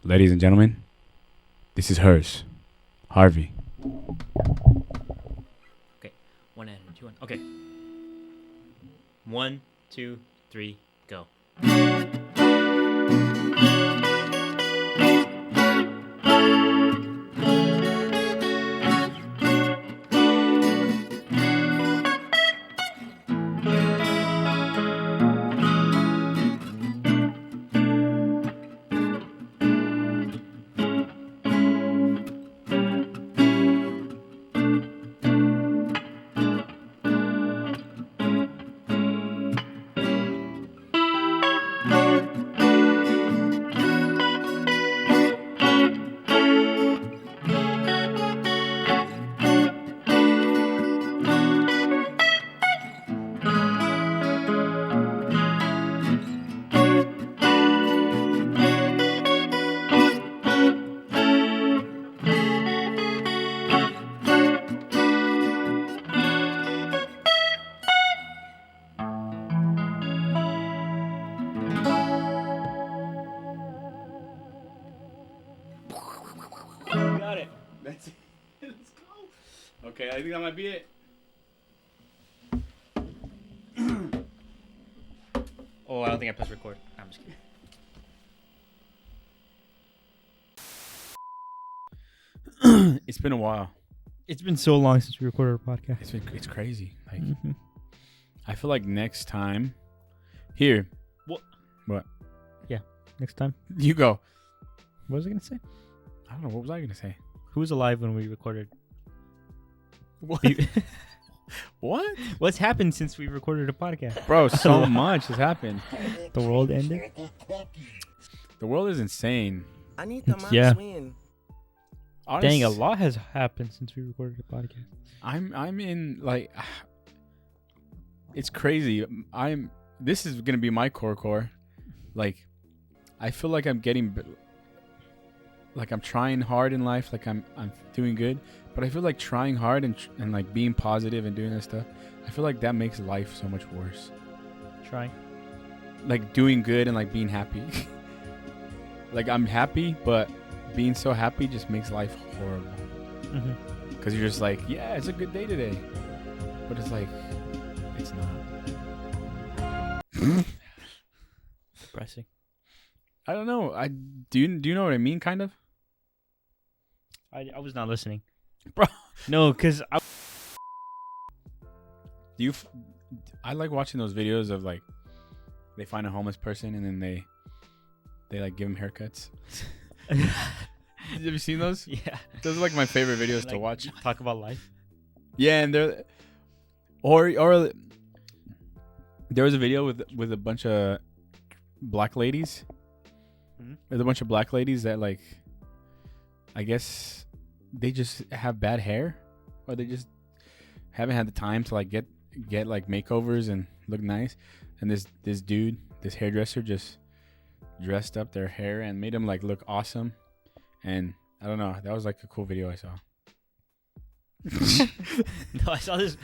Ladies and gentlemen, this is hers, Harvey. Okay, one and two, one. Okay. 1, 2, 3, go. Got it. That's it. Let's go. Okay, I think that might be it. Oh, I don't think I pressed record. I'm just kidding. It's been a while. It's been so long since we recorded our podcast. It's crazy. Like Mm-hmm. I feel like next time, here. What? Next time. You go. What was I going to say? I don't know. What was I gonna say? Who was alive when we recorded? What? What? What's happened since we recorded a podcast? Bro, so much has happened. The world ended? The world is insane. I need the man Yeah. swing. Dang, a lot has happened since we recorded a podcast. I'm in like it's crazy. This is gonna be my core. Like I feel like I'm getting like I'm trying hard in life, like I'm doing good, but I feel like trying hard and like being positive and doing that stuff, I feel like that makes life so much worse. Trying. Like doing good and like being happy. Like I'm happy, but being so happy just makes life horrible. Mm-hmm. Because you're just like, yeah, it's a good day today. But it's like, it's not. Depressing. I don't know. Do you know what I mean, kind of? I was not listening. Bro. No, because I like watching those videos of like, they find a homeless person and then they like give them haircuts. Have you seen those? yeah. Those are like my favorite videos to Like, watch. Talk about life. Yeah, and or there was a video with a bunch of black ladies. Mhm. There's a bunch of black ladies that like, I guess they just have bad hair, or they just haven't had the time to like get like makeovers and look nice. And this dude, this hairdresser, just dressed up their hair and made them like look awesome. And I don't know, that was like a cool video I saw. No, I saw this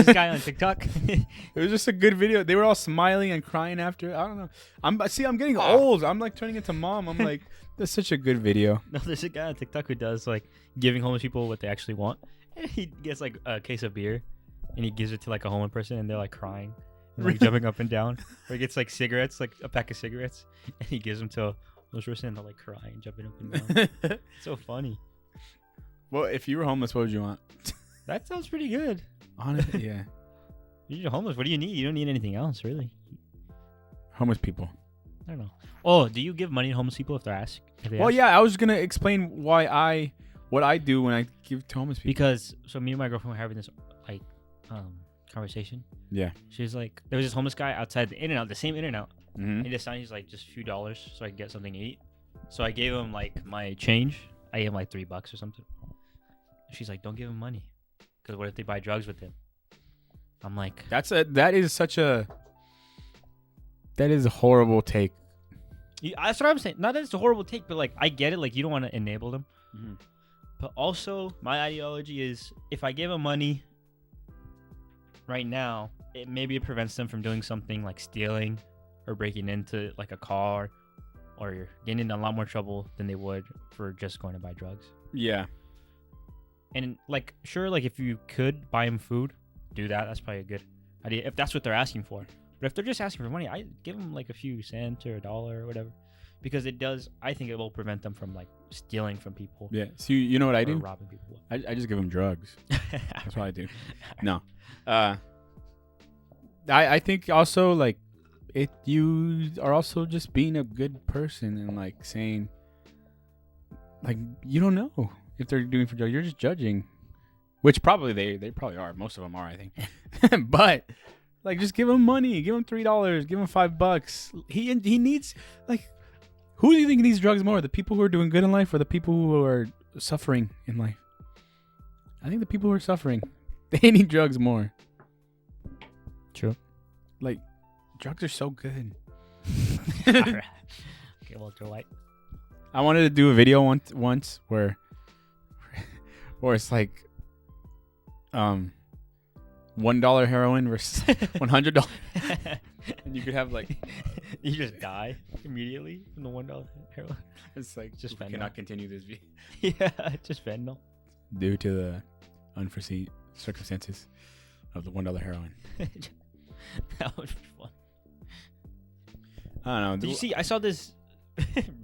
guy on TikTok. It was just a good video. They were all smiling and crying after. I don't know. I'm getting old. I'm like turning into mom. I'm like, that's such a good video. No, there's a guy on TikTok who does like giving homeless people what they actually want. And he gets like a case of beer and he gives it to like a homeless person and they're like crying and like jumping up and down. Or he gets like cigarettes, like a pack of cigarettes, and he gives them to a homeless person and they're like crying, jumping up and down. It's so funny. Well, if you were homeless, what would you want? That sounds pretty good. Honestly, yeah. You're homeless. What do you need? You don't need anything else, really. Homeless people. I don't know. Oh, do you give money to homeless people if they're asked? Well, yeah, I was gonna explain what I do when I give to homeless people. Because so me and my girlfriend were having this like conversation. Yeah. She was like, there was this homeless guy outside the In-N-Out, the same In-N-Out. Mm-hmm. He decided he's like just a few dollars so I could get something to eat. So I gave him like my change. I gave him like $3 or something. She's like, don't give him money, because what if they buy drugs with him? I'm like, That is a horrible take. that's what I'm saying. Not that it's a horrible take, but like I get it. Like you don't want to enable them. Mm-hmm. But also my ideology is if I give them money right now, maybe it prevents them from doing something like stealing or breaking into like a car or you're getting in a lot more trouble than they would for just going to buy drugs. Yeah. And like, sure, like if you could buy them food, do that. That's probably a good idea if that's what they're asking for. But if they're just asking for money, I give them like a few cents or $1 or whatever, because it does. I think it will prevent them from like stealing from people. Yeah. So you know what I or do? robbing people. I just give them drugs. That's what I do. No. I think also like you are also just being a good person and like saying like you don't know if they're doing for drugs. You're just judging, which probably they probably are. Most of them are, I think. But like just give him money. Give him $3. Give him $5. He needs like who do you think needs drugs more? The people who are doing good in life or the people who are suffering in life? I think the people who are suffering, they need drugs more. True. Like, drugs are so good. All right. Okay, Walter White. I wanted to do a video once where it's like, $1 heroin versus $100, and you could have like, you just die immediately from the $1 heroin. it's like Just we fentanyl. cannot continue this video Yeah, just fentanyl. due to the unforeseen circumstances of the $1 heroin. That would be fun. I don't know. Did you see? I saw this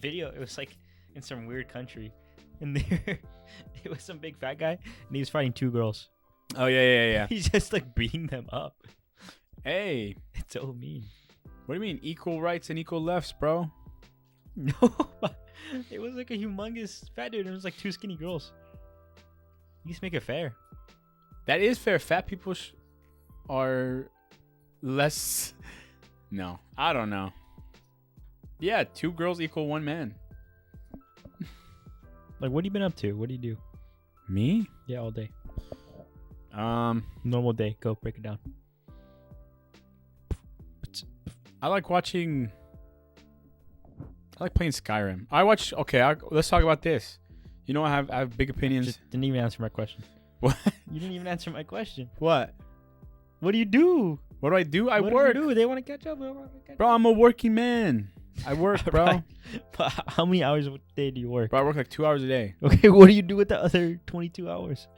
video. It was like in some weird country, and there it was some big fat guy, and he was fighting 2 girls. Oh yeah. He's just like beating them up. Hey, It's so mean. what do you mean equal rights and equal lefts, bro? No, it was like a humongous fat dude, and it was like 2 skinny girls. You just make it fair. That is fair. Fat people are less. No, I don't know. Yeah, 2 girls equal 1 man. Like, what have you been up to? What do you do? Me? Yeah, all day. I Normal day. Go break it down. like watching. I like playing Skyrim. Let's talk about this. You know, I have big opinions. Just didn't even answer my question. What? You didn't even answer my question. What? What do you do? What do I do? I What work, do you do? They want to catch up. bro. I'm a working man. I work, bro. Right. But how many hours a day do you work? Bro, I work like 2 hours a day. Okay, what do you do with the other 22 hours?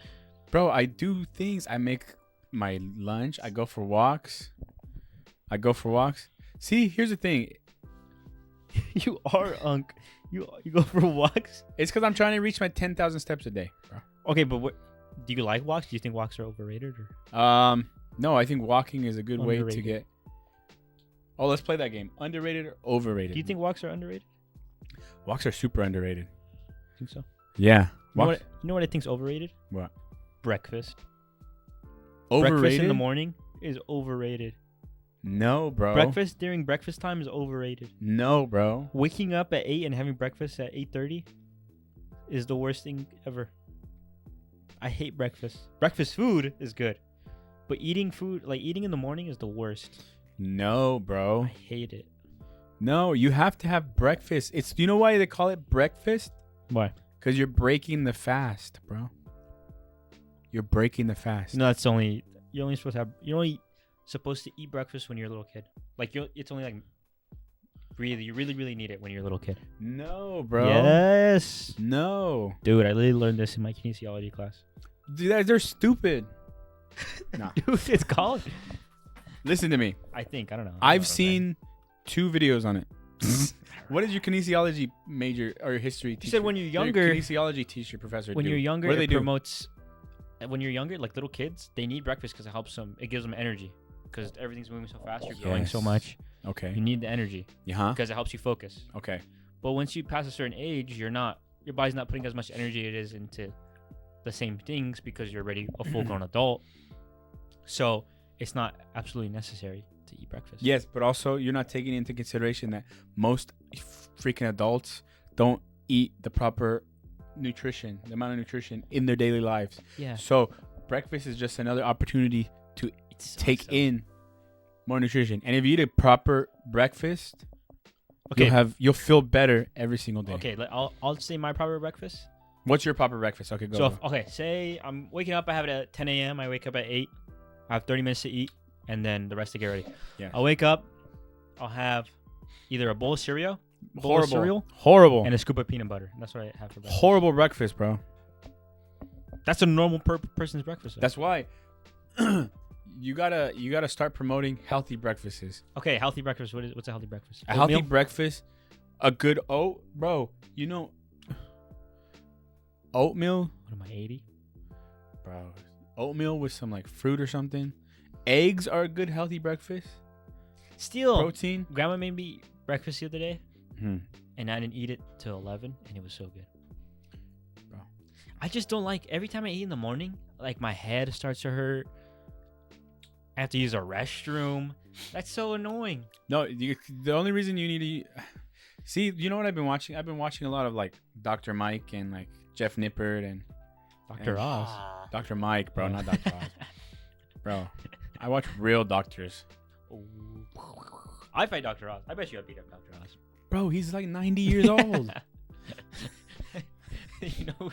Bro, I do things. I make my lunch. I go for walks. See, here's the thing. You are unk. You go for walks. It's because I'm trying to reach my 10,000 steps a day, bro. Okay, but what do you like walks? Do you think walks are overrated or? No, I think walking is a good way to Underrated. get. Oh, let's play that game. Underrated or overrated? Do you think walks are underrated? Walks are super underrated? Think so? Yeah. You know what I think's overrated? What? Breakfast. Overrated? Breakfast in the morning is overrated. No, bro. Breakfast during breakfast time is overrated. No, bro. Waking up at 8 and having breakfast at 8:30 is the worst thing ever. I hate breakfast. Breakfast food is good, but eating in the morning is the worst. No, bro. I hate it. No, you have to have breakfast. You know why they call it breakfast? Why? Because you're breaking the fast, bro. You're breaking the fast. No, you're only supposed to eat breakfast when you're a little kid. Like it's only like you really need it when you're a little kid. No, bro. Yes. No. Dude, I literally learned this in my kinesiology class. Dude, they're stupid. Nah. Dude, it's called. Listen to me. I think. I don't know. I've seen 2 videos on it. What is your kinesiology major or history teacher? You said when you're Your younger. kinesiology teacher, professor. When do? you're younger, What do they it do? promotes. When you're younger, like little kids, they need breakfast because it helps them. It gives them energy because everything's moving so fast. You're growing so Yes. much. Okay. You need the energy Yeah. Huh? because it helps you focus. Okay. But once you pass a certain age, your body's not putting as much energy it is into the same things because you're already a full-grown adult. So it's not absolutely necessary to eat breakfast. Yes, but also you're not taking into consideration that most freaking adults don't eat the proper nutrition, the amount of nutrition in their daily lives. Yeah. So breakfast is just another opportunity to take in more nutrition. And if you eat a proper breakfast, Okay. you'll feel better every single day. Okay. I'll say my proper breakfast. What's your proper breakfast? Okay, go. So say I'm waking up, I have it at 10 a.m. I wake up at 8. I have 30 minutes to eat, and then the rest to get ready. Yeah. I'll wake up. I'll have either a bowl of cereal bowl of Horrible. cereal Horrible. and a scoop of peanut butter. That's what I have for breakfast. Horrible breakfast, bro. That's a normal person's breakfast. Though. That's why you gotta start promoting healthy breakfasts. Okay, healthy breakfast. What's a healthy breakfast? A healthy Oatmeal? breakfast, a good oat, bro. You know, oatmeal, What am I, 80? bro. Oatmeal with some like fruit or something. Eggs are a good healthy breakfast. Still, Protein. Grandma made me breakfast the other day, Hmm. and I didn't eat it till 11, and it was so good. Bro. I just don't like, every time I eat in the morning, like my head starts to hurt. I have to use a restroom. That's so annoying. No, the only reason you need to see, you know what I've been watching? I've been watching a lot of like Dr. Mike and like Jeff Nippert and Dr. Oz. Dr. Mike, bro, Oh. not Dr. Oz. Bro, I watch real doctors. I fight Dr. Oz. I bet you I beat up Dr. Oz. Bro, he's like 90 years old. You know,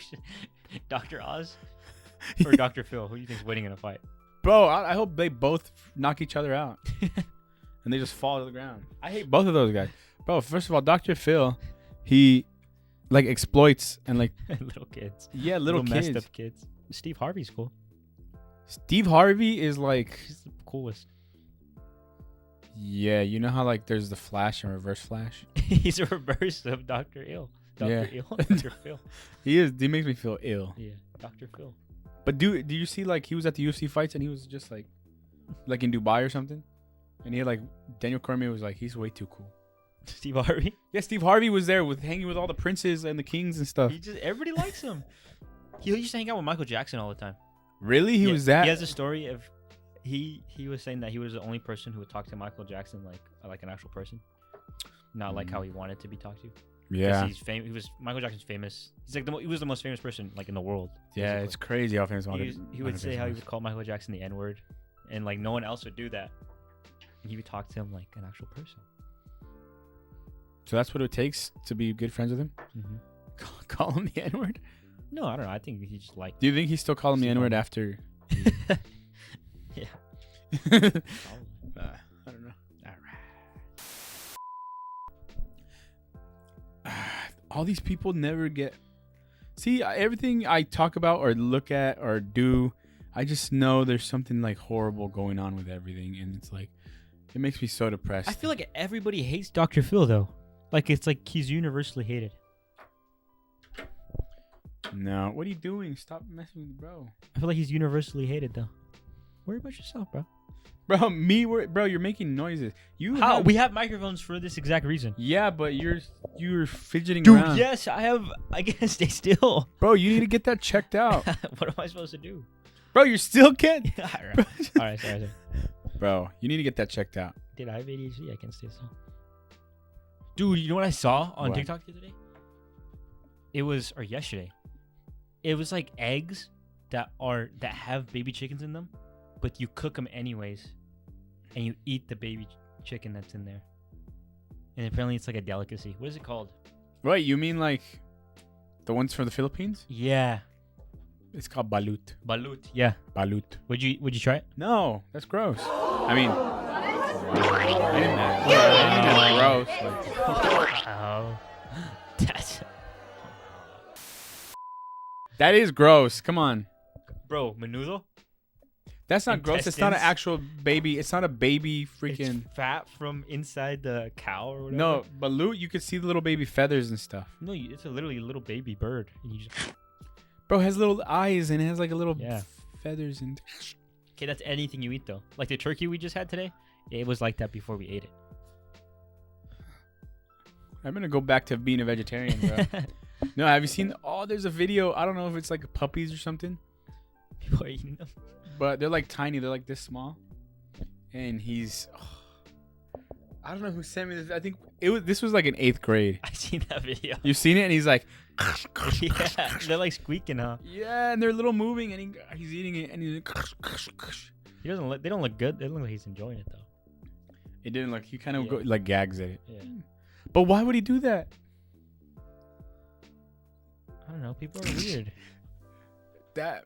Dr. Oz or Dr. Phil? Who do you think's winning in a fight? Bro, I hope they both knock each other out and they just fall to the ground. I hate both of those guys. Bro, first of all, Dr. Phil, he like exploits and like, Little kids. yeah, little messed kids. up kids. Steve Harvey's cool. Steve Harvey is like, He's the coolest. yeah, you know how like there's the Flash and Reverse Flash? He's a reverse of Dr. Ill. Dr. Yeah. Ill? Dr. Phil. He makes me feel ill. Yeah, Dr. Phil. But do you see like he was at the UFC fights and he was just like in Dubai or something? And he had like Daniel Cormier was like, he's way too cool. Steve Harvey. Yeah, Steve Harvey was there with hanging with all the princes and the kings and stuff. Everybody likes him. He used to hang out with Michael Jackson all the time. Really? He Yeah, was that? He has a story of he was saying that he was the only person who would talk to Michael Jackson like an actual person, not like how he wanted to be talked to. 'Cause Yeah. he's famous. He was Michael Jackson's famous. He's like he was the most famous person like in the world. Yeah, basically. it's crazy how famous He would say how he would call Michael Jackson the N-word, and like no one else would do that. And he would talk to him like an actual person. So that's what it takes to be good friends with him? Call him the N-word? No, I don't know. I think he just liked. Do you think he's still calling him the Steve N-word Harvey. after? Yeah. I don't know. All right. All these people never get. See, everything I talk about or look at or do, I just know there's something like horrible going on with everything, and it's like, it makes me so depressed. I feel like everybody hates Dr. Phil though. Like it's like he's universally hated. No, what are you doing? Stop messing with bro. I feel like he's universally hated though. Worry about yourself, bro. Bro, you're making noises. We have microphones for this exact reason. Yeah, but you're fidgeting Dude, around. yes, I have. I gotta stay still. Bro, you need to get that checked out. What am I supposed to do? Bro, you still can't. All right, sorry. Bro, you need to get that checked out. Dude, I have ADHD. I can't stay still. Dude, you know what I saw on What? TikTok the other day? Or yesterday. It was like eggs that have baby chickens in them, but you cook them anyways, and you eat the baby chicken that's in there. And apparently it's like a delicacy. What is it called? Wait, you mean like the ones from the Philippines? Yeah, It's called balut. balut. Yeah. Balut. Would you try it? No, that's gross. I mean, I didn't mean that's gross. Oh, that's That is gross. Come on. bro. Menudo. That's not gross. It's not an Intestines. actual baby. It's not a baby freaking. It's fat from inside the cow or whatever. No, balut, you could see the little baby feathers and stuff. No, it's literally a little baby bird. And you just... Bro, it has little eyes and it has like a little Yeah. feathers and. Okay, that's anything you eat though. Like the turkey we just had today, it was like that before we ate I'm gonna go back to being a vegetarian, bro. it. No, have you seen? Oh, there's a video. I don't know if it's like puppies or something, People are eating them. but they're like tiny. They're like this small, and he's. I don't know who sent me this. I think this was like in 8th grade. I seen that video. You've seen it, and he's like, Yeah, they're like squeaking, huh? yeah, and they're little moving, and he's eating it, and he's like, He doesn't look. They don't look good. They look like he's enjoying it though. it didn't look. He kind of Yeah. like gags at it. Yeah. But why would he do that? I don't know. People are weird. That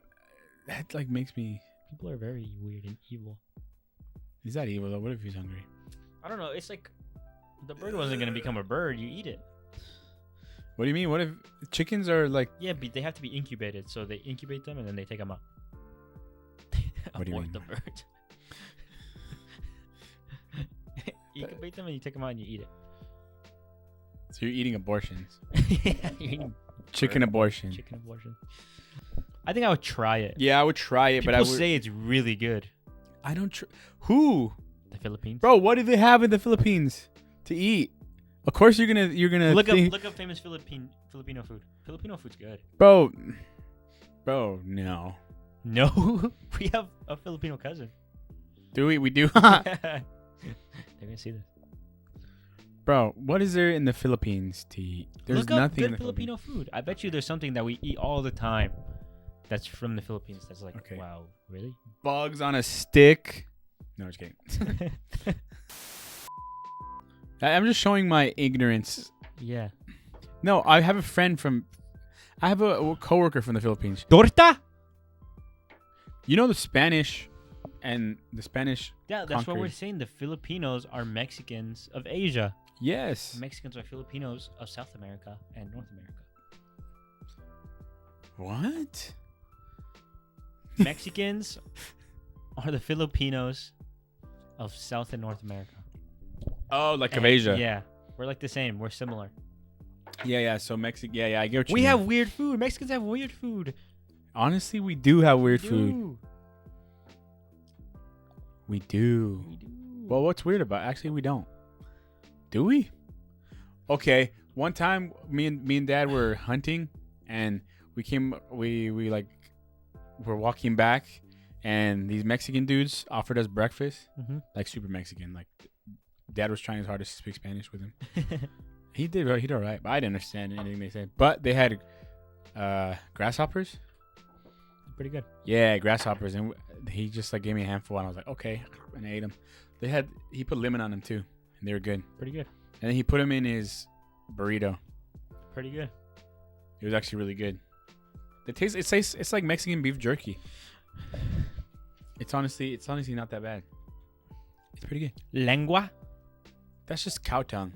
like makes me. People are very weird and evil. He's not evil though. What if he's hungry? I don't know. It's like The bird wasn't gonna become a bird. You eat it. What do you mean? What if chickens are like? Yeah, but they have to be incubated. So they incubate them and then they take them out. What do you Abort mean? the bird. You incubate them and you take them out and you eat it. So you're eating abortions. Yeah, you're eating Chicken bird- abortion. Chicken abortion. I think I would try it. Yeah, I would try it, People but I would. say it's really good. I don't. Who, The Philippines. bro? What do they have in the Philippines to eat? Of course, you're gonna look think, up famous Filipino food. Filipino food's good. bro. No. No, we have a Filipino cousin. Do we? We do. They're gonna see this. Bro, what is there in the Philippines to eat? There's Look up nothing in good the Filipino food. I bet you there's something that we eat all the time. That's from the Philippines. That's like, Okay. wow, really? Bugs on a stick. No, just kidding. I'm just showing my ignorance. Yeah. No, I have a coworker from the Philippines. Torta. You know the Spanish Yeah, that's what we're conquered. saying. The Filipinos are Mexicans of Asia. Yes. Mexicans are Filipinos of South America and North America. What? Mexicans are the Filipinos of South and North America. Oh, like of And- Asia. Yeah. We're like the same. We're similar. Yeah. So Mexico. Yeah. I get what you We mean. have weird food. Mexicans have weird food. Honestly, we do have weird food. Dude. We do. We do. Well, what's weird about? Actually, we don't. Do we? Okay. One time, me and Dad were hunting, and we were walking back, and these Mexican dudes offered us breakfast, Mm-hmm. like super Mexican. Like, Dad was trying his hardest to speak Spanish with him. He did all right, but I didn't understand anything they said. But they had grasshoppers. Pretty good. Yeah, grasshoppers, and he just like gave me a handful, and I was like, okay, and I ate them. He put lemon on them too, and they were good. Pretty good. And then he put them in his burrito. Pretty good. It was actually really good. It's like Mexican beef jerky. It's honestly not that bad. It's pretty good. Lengua. That's just cow tongue.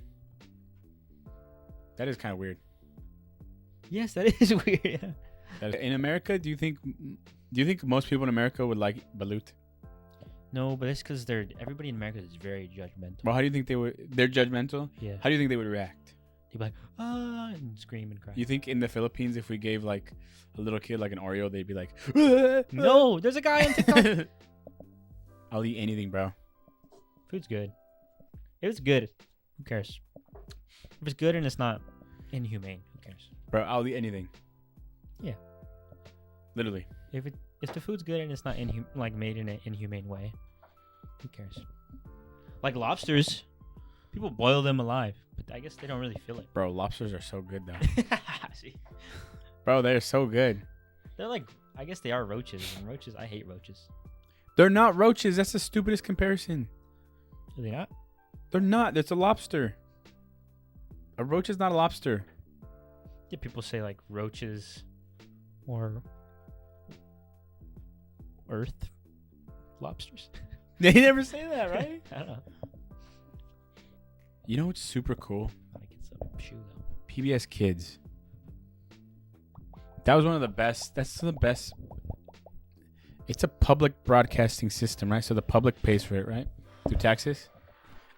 That is kind of weird. Yes, that is weird. In America, do you think most people in America would like balut? No, but it's because everybody in America is very judgmental. Well, how do you think they're judgmental? Yeah. How do you think they would react? They'd be like, ah, and scream and cry. You think in the Philippines, if we gave like a little kid like an Oreo, they'd be like, No, there's a guy on TikTok. I'll eat anything, bro. Food's good. If it's good, who cares? If it's good and it's not inhumane, who cares? Bro, I'll eat anything. Yeah. Literally. If the food's good and it's not made in an inhumane way, who cares? Like lobsters, people boil them alive, but I guess they don't really feel it. Bro, lobsters are so good though. See, Bro, they're so good. they're like, I guess they are roaches, and roaches, I hate roaches. They're not roaches. That's the stupidest comparison. Are they not? They're not. It's a lobster. A roach is not a lobster. Yeah, people say like roaches or earth lobsters. They never say that, right? I don't know. You know what's super cool? Like it's a shoe though. PBS Kids. That was one of the best. That's the best. It's a public broadcasting system, right? So the public pays for it, right? Through taxes.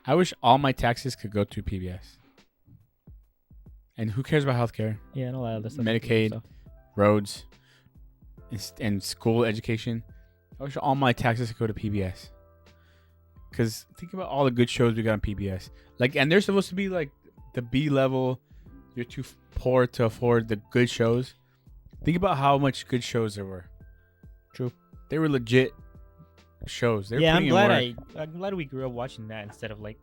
I wish all my taxes could go to PBS. And who cares about healthcare, Yeah, and all that other stuff. Medicaid. roads, and school education? I wish all my taxes could go to PBS. Because think about all the good shows we got on PBS. Like, and they're supposed to be like the B level. You're too poor to afford the good shows. Think about how much good shows there were. True. They were legit shows. They were Yeah, I'm putting in glad work. I'm glad we grew up watching that instead of like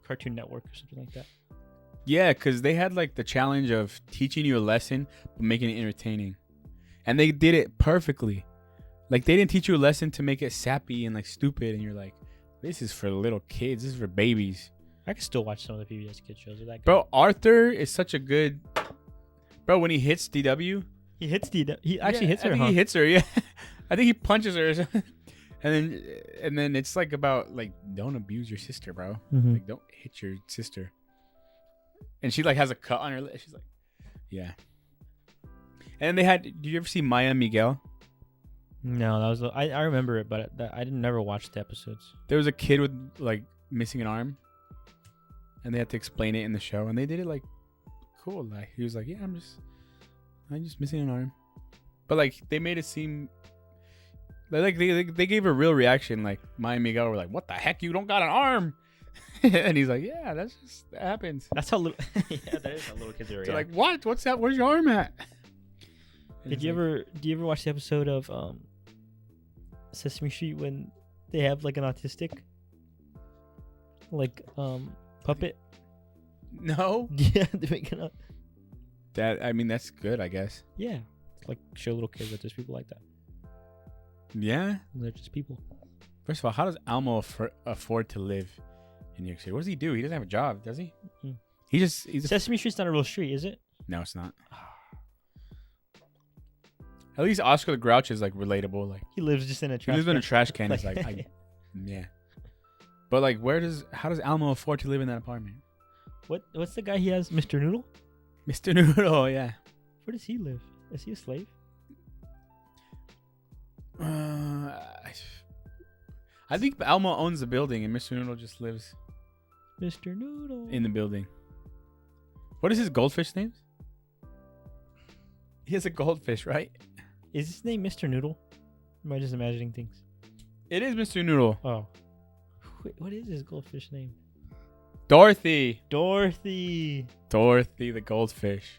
Cartoon Network or something like that. Yeah, because they had like the challenge of teaching you a lesson but making it entertaining, and they did it perfectly. Like, they didn't teach you a lesson to make it sappy and like stupid, and you're like, this is for little kids. This is for babies. I can still watch some of the PBS Kids shows. Are that good? Bro, Arthur is such a good. Bro, when he hits DW, He hits He actually hits I her. think Huh? he hits her. Yeah, I think he punches her. Or something. And then it's like about like don't abuse your sister, bro. Mhm. Like don't hit your sister. And she like has a cut on her lip. She's like, yeah. And they had. Did you ever see Maya Miguel? No, that was I remember it, but I didn't never watch the episodes. There was a kid with like missing an arm, and they had to explain it in the show, and they did it like cool. Like he was like, yeah, I'm just missing an arm, but like they made it seem like they gave a real reaction. Like Maya Miguel were like, what the heck, you don't got an arm? And he's like, yeah, that happens. That's how little. Yeah, that is how little kids are. They're like, what? What's that? Where's your arm at? And Did it's you like, ever watch the episode of Sesame Street when they have like an autistic puppet? No. Yeah, they're making up. That I mean, that's good, I guess. Yeah, like show little kids that there's people like that. Yeah. They're just people. First of all, how does Elmo afford to live in New York City? What does he do? He doesn't have a job, does he? Mm-mm. He's Sesame Street's not a real street, is it? no, it's not. At least Oscar the Grouch is like relatable. Like He lives just in a he trash lives in a can. trash can. It's like, yeah. But like, how does Elmo afford to live in that apartment? What's the guy he has? Mr. Noodle? Mr. Noodle, yeah. Where does he live? Is he a slave? I think Elmo owns the building, and Mr. Noodle just lives Mr. Noodle. in the building. What is his goldfish name? He has a goldfish, right? Is his name Mr. Noodle? Am I just imagining things? It is Mr. Noodle. Oh. Wait, what is his goldfish name? Dorothy. Dorothy. Dorothy the goldfish.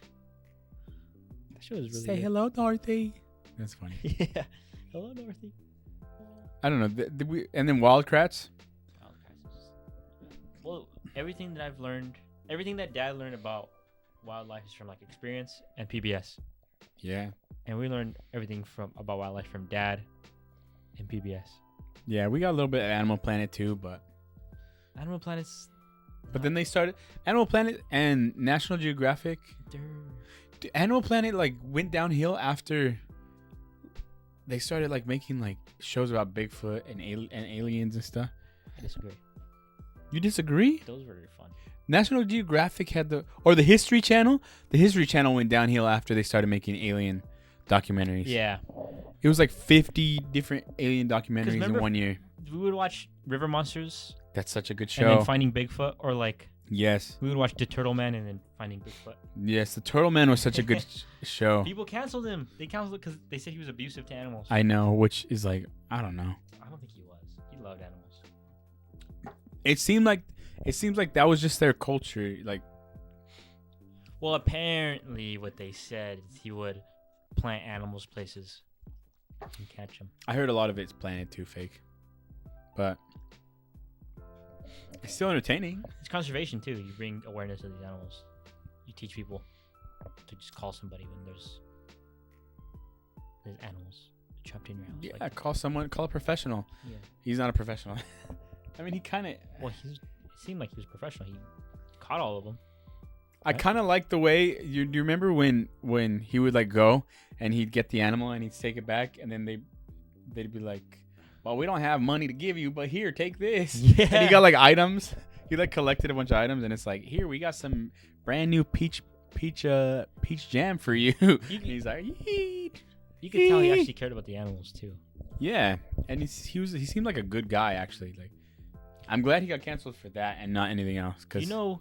That show is really Say good. hello, Dorothy. That's funny. Yeah. Hello, Dorothy. I don't know. And then Wild Kratts. Well, everything that Dad learned about wildlife is from like experience and PBS, Yeah. and we learned everything about wildlife from Dad and PBS. Yeah, we got a little bit of Animal Planet too, but Animal Planet's. then they started Animal Planet and National Geographic. Animal Planet like went downhill after they started like making like shows about Bigfoot and aliens and stuff. I disagree. You disagree? Those were fun. National Geographic had the History Channel. The History Channel went downhill after they started making alien documentaries. Yeah. It was like 50 different alien documentaries in remember- 1 year. We would watch River Monsters That's such a good and show. then Finding Bigfoot, or like Yes. we would watch The Turtle Man and then Finding Bigfoot. Yes, the Turtle Man was such a good show. People canceled him. They canceled it because they said he was abusive to animals. I know, which is like, I don't know. I don't think he was. He loved animals. It seems like that was just their culture. Like, Well, apparently what they said is he would plant animals places and catch them. I heard a lot of it's Planet 2 fake. But it's still entertaining. It's conservation too. You bring awareness to these animals. You teach people to just call somebody when there's animals trapped in your house. Yeah, Like, call a professional. yeah. He's not a professional. I mean, he kind of. Well, it seemed like he was professional. He caught all of them. I kind of like the way do you remember when he would like go and he'd get the animal and he'd take it back and then they'd be like, well, we don't have money to give you, but here, take this. Yeah. And he got like items. He like collected a bunch of items and it's like, here, we got some brand new peach jam for you. And he's like, yeet. You could tell he actually cared about the animals too. Yeah, and he seemed like a good guy actually. Like, I'm glad he got canceled for that and not anything else. Cause You know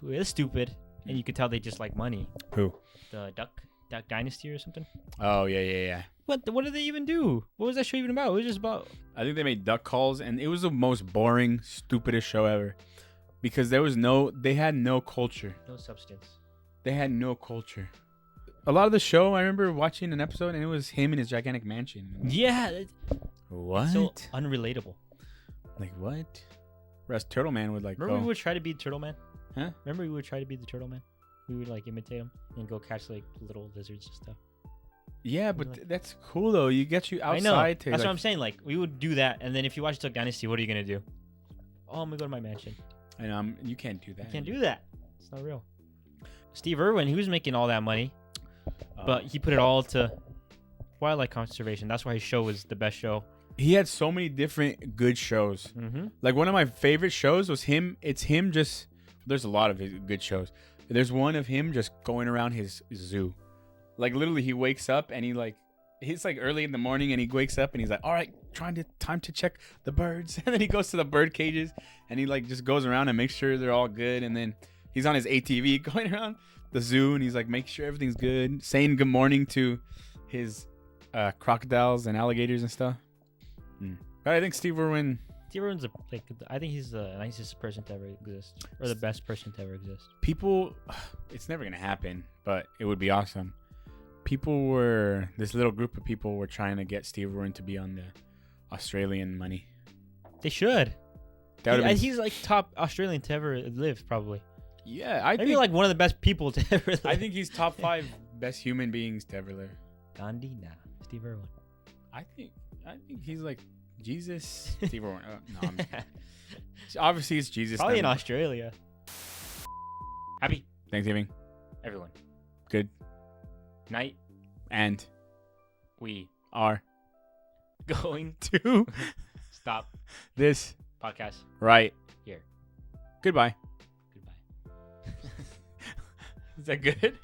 who is stupid, and you could tell they just like money. who? The Duck Dynasty or something. Oh yeah. What did they even do? What was that show even about? It was just about. I think they made duck calls, and it was the most boring, stupidest show ever, because they had no culture. No substance. They had no culture. A lot of the show, I remember watching an episode, and it was him in his gigantic mansion. Yeah. What? So unrelatable. Like what? Whereas Turtle Man would like Remember go. we would try to be the Turtle Man? Huh? Remember we would try to be the Turtle Man? We would like imitate him and go catch like little lizards and stuff. Yeah, but like- that's cool though. You get you outside I know. to. That's like, what I'm saying. Like we would do that, and then if you watch Duck Dynasty, what are you gonna do? Oh, I'm gonna go to my mansion. I know. You can't do that. You can't do that. It's not real. Steve Irwin, he was making all that money, but he put it all to wildlife conservation. That's why his show was the best show. He had so many different good shows. Mm-hmm. Like one of my favorite shows was him. It's him just. There's a lot of his good shows. There's one of him just going around his zoo. Like literally, he wakes up and he's like early in the morning and he wakes up and he's like, all right, time to check the birds. And then he goes to the bird cages and he like just goes around and makes sure they're all good. And then he's on his ATV going around the zoo and he's like, make sure everything's good, saying good morning to his crocodiles and alligators and stuff. But I think Steve Irwin. Steve Irwin's I think he's the nicest person to ever exist, or the best person to ever exist. People, it's never gonna happen, but it would be awesome. This little group of people were trying to get Steve Irwin to be on the Australian money. They should. That He's like top Australian to ever live, probably. Yeah, I Maybe think like one of the best people to ever live. I think he's top 5 best human beings to ever live. Gandhi, nah. Steve Irwin. I think he's like Jesus. Steve Irwin. No, obviously it's Jesus. Probably in then. Australia. Happy Thanksgiving. everyone. Good. Night. And We are going to stop this podcast right here. Goodbye. Goodbye. Is that good?